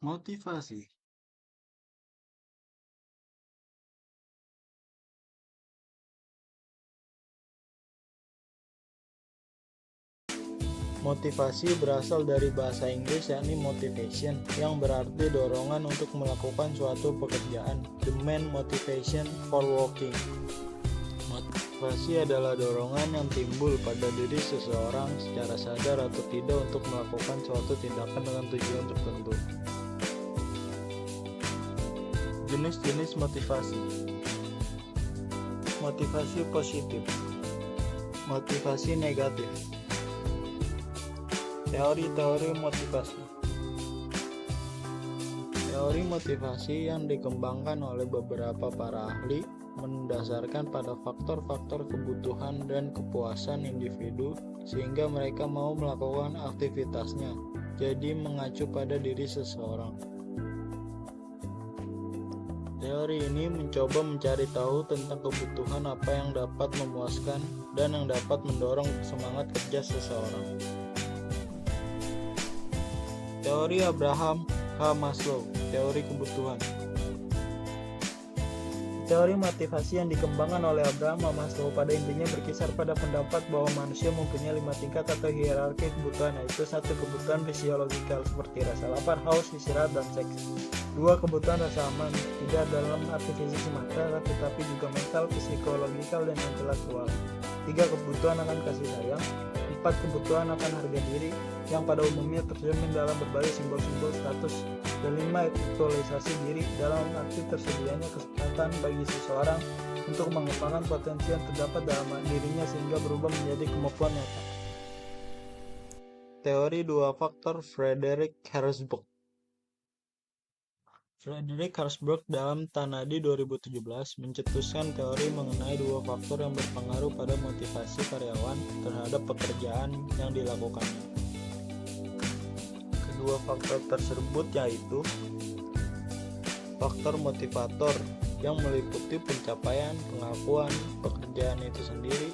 Motivasi. Motivasi berasal dari bahasa Inggris yakni motivation, yang berarti dorongan untuk melakukan suatu pekerjaan. The main motivation for working. Motivasi adalah dorongan yang timbul pada diri seseorang secara sadar atau tidak untuk melakukan suatu tindakan dengan tujuan tertentu. Jenis-jenis motivasi. Motivasi positif. Motivasi negatif. Teori-teori motivasi. Teori motivasi yang dikembangkan oleh beberapa para ahli mendasarkan pada faktor-faktor kebutuhan dan kepuasan individu sehingga mereka mau melakukan aktivitasnya, jadi mengacu pada diri seseorang. Teori ini mencoba mencari tahu tentang kebutuhan apa yang dapat memuaskan dan yang dapat mendorong semangat kerja seseorang. Teori Abraham H. Maslow, teori kebutuhan. Teori motivasi yang dikembangkan oleh Abraham Maslow pada intinya berkisar pada pendapat bahwa manusia mempunyai 5 tingkat atau hierarki kebutuhan, yaitu 1 kebutuhan fisiologikal seperti rasa lapar, haus, istirahat, dan seks. 2 kebutuhan rasa aman, tidak dalam arti fisik semata, tetapi juga mental, psikologikal, dan intelektual. 3 kebutuhan akan kasih sayang. 4 kebutuhan akan harga diri, yang pada umumnya tercermin dalam berbagai simbol-simbol status. Dan 5 aktualisasi diri, dalam arti tersedianya kesempatan bagi seseorang untuk mengembangkan potensi yang terdapat dalam dirinya sehingga berubah menjadi kemampuan nyata. Teori 2 faktor Frederick Herzberg. Frederick Herzberg dalam Tanadi 2017 mencetuskan teori mengenai 2 faktor yang berpengaruh pada motivasi karyawan terhadap pekerjaan yang dilakukannya. Kedua faktor tersebut yaitu faktor motivator yang meliputi pencapaian, pengakuan, pekerjaan itu sendiri,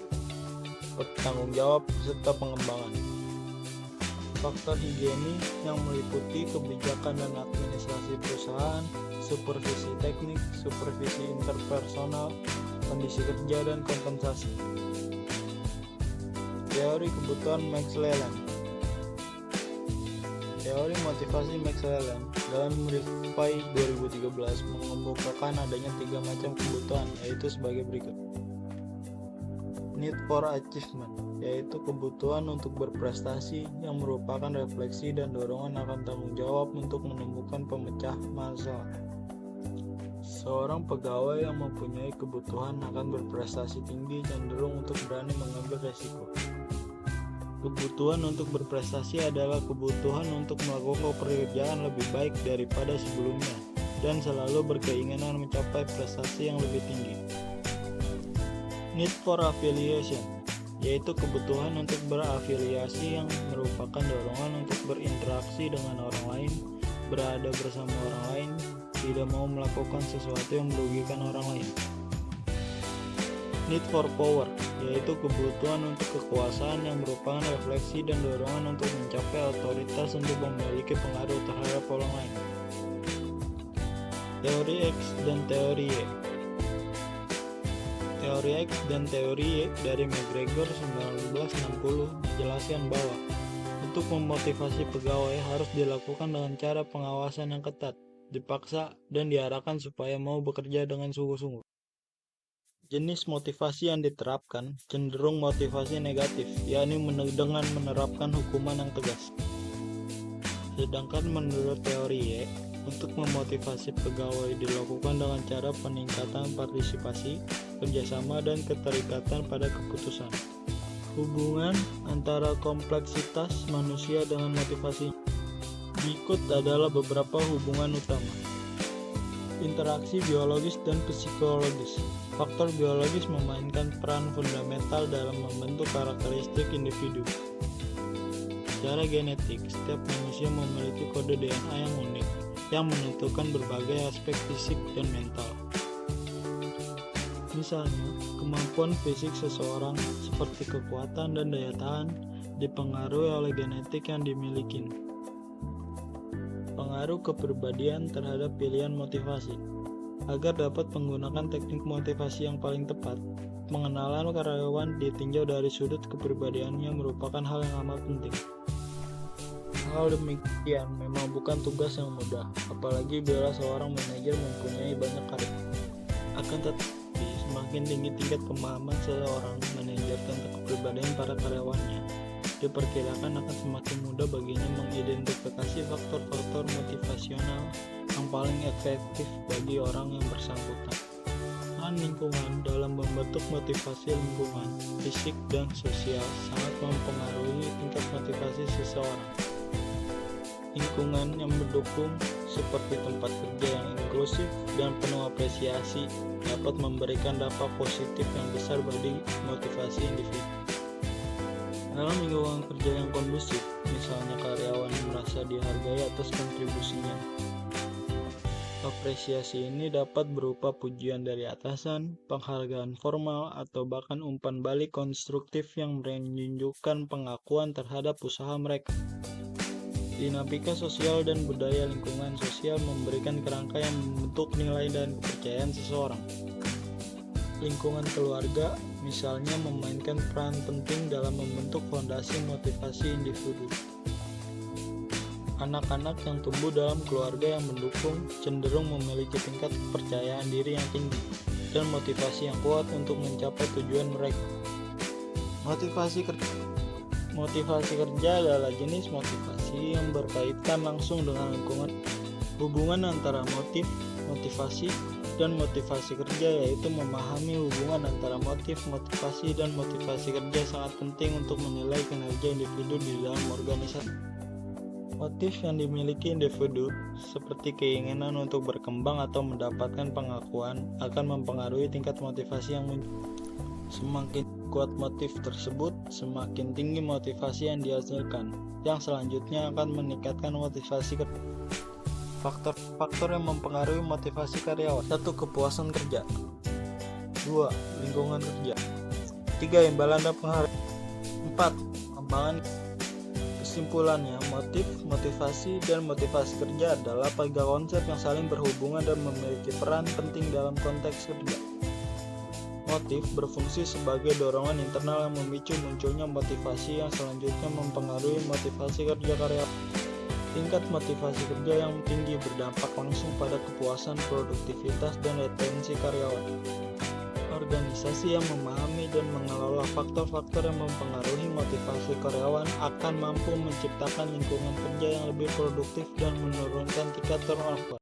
tanggung jawab, serta pengembangan. Faktor higienis yang meliputi kebijakan dan administrasi perusahaan, supervisi teknik, supervisi interpersonal, kondisi kerja, dan kompensasi. Teori kebutuhan Max Leland. Teori motivasi Max Leland dalam Reply 2013 mengemukakan adanya 3 macam kebutuhan, yaitu sebagai berikut. Need for achievement, yaitu kebutuhan untuk berprestasi yang merupakan refleksi dan dorongan akan tanggung jawab untuk menemukan pemecah masalah. Seorang pegawai yang mempunyai kebutuhan akan berprestasi tinggi cenderung untuk berani mengambil resiko. Kebutuhan untuk berprestasi adalah kebutuhan untuk melakukan pekerjaan lebih baik daripada sebelumnya dan selalu berkeinginan mencapai prestasi yang lebih tinggi. Need for affiliation, yaitu kebutuhan untuk berafiliasi yang merupakan dorongan untuk berinteraksi dengan orang lain, berada bersama orang lain, tidak mau melakukan sesuatu yang merugikan orang lain. Need for power, yaitu kebutuhan untuk kekuasaan yang merupakan refleksi dan dorongan untuk mencapai otoritas untuk memiliki pengaruh terhadap orang lain. Teori X dan teori Y. Teori X dan teori Y dari McGregor 1960 menjelaskan bahwa untuk memotivasi pegawai harus dilakukan dengan cara pengawasan yang ketat, dipaksa, dan diarahkan supaya mau bekerja dengan sungguh-sungguh. Jenis motivasi yang diterapkan cenderung motivasi negatif, yakni dengan menerapkan hukuman yang tegas. Sedangkan menurut teori Y, untuk memotivasi pegawai dilakukan dengan cara peningkatan partisipasi, kerjasama, dan keterikatan pada keputusan. Hubungan antara kompleksitas manusia dengan motivasi. Berikut adalah beberapa hubungan utama. Interaksi biologis dan psikologis. Faktor biologis memainkan peran fundamental dalam membentuk karakteristik individu. Secara genetik, setiap manusia memiliki kode DNA yang unik, yang menentukan berbagai aspek fisik dan mental. Misalnya, kemampuan fisik seseorang seperti kekuatan dan daya tahan dipengaruhi oleh genetik yang dimiliki. pengaruh kepribadian terhadap pilihan motivasi. Agar dapat menggunakan teknik motivasi yang paling tepat, pengenalan karyawan ditinjau dari sudut kepribadiannya merupakan hal yang amat penting. Hal demikian memang bukan tugas yang mudah, apalagi bila seorang manajer mempunyai banyak karyawan. Akan tetapi, semakin tinggi tingkat pemahaman seorang manajer tentang kepribadian para karyawannya, diperkirakan akan semakin mudah baginya mengidentifikasi faktor-faktor motivasional yang paling efektif bagi orang yang bersangkutan. Peran lingkungan dalam membentuk motivasi lingkungan, fisik dan sosial sangat mempengaruhi tingkat motivasi seseorang. Lingkungan yang mendukung seperti tempat kerja yang inklusif dan penuh apresiasi dapat memberikan dampak positif yang besar bagi motivasi individu. Dalam lingkungan kerja yang kondusif, misalnya karyawan merasa dihargai atas kontribusinya. Apresiasi ini dapat berupa pujian dari atasan, penghargaan formal, atau bahkan umpan balik konstruktif yang menunjukkan pengakuan terhadap usaha mereka. Dinamika sosial dan budaya lingkungan sosial memberikan kerangka yang membentuk nilai dan kepercayaan seseorang. Lingkungan keluarga, misalnya, memainkan peran penting dalam membentuk fondasi motivasi individu. Anak-anak yang tumbuh dalam keluarga yang mendukung cenderung memiliki tingkat kepercayaan diri yang tinggi dan motivasi yang kuat untuk mencapai tujuan mereka. Motivasi kerja adalah jenis motivasi yang berkaitan langsung dengan lingkungan. Hubungan antara motif, motivasi, dan motivasi kerja, yaitu memahami hubungan antara motif, motivasi, dan motivasi kerja sangat penting untuk menilai kinerja individu di dalam organisasi. Motif yang dimiliki individu, seperti keinginan untuk berkembang atau mendapatkan pengakuan, akan mempengaruhi tingkat motivasi yang muncul. Semakin kuat motif tersebut, semakin tinggi motivasi yang dihasilkan, yang selanjutnya akan meningkatkan motivasi kerja. Faktor-faktor yang mempengaruhi motivasi karyawan: 1. Kepuasan kerja. 2. Lingkungan kerja. 3. Imbalan dan penghargaan. 4. Pengembangan. Kesimpulannya, motif, motivasi, dan motivasi kerja adalah 3 konsep yang saling berhubungan dan memiliki peran penting dalam konteks kerja. Motif berfungsi sebagai dorongan internal yang memicu munculnya motivasi yang selanjutnya mempengaruhi motivasi kerja karyawan. Tingkat motivasi kerja yang tinggi berdampak langsung pada kepuasan, produktivitas, dan retensi karyawan. Organisasi yang memahami dan mengelola faktor-faktor yang mempengaruhi motivasi karyawan akan mampu menciptakan lingkungan kerja yang lebih produktif dan menurunkan tingkat turnover.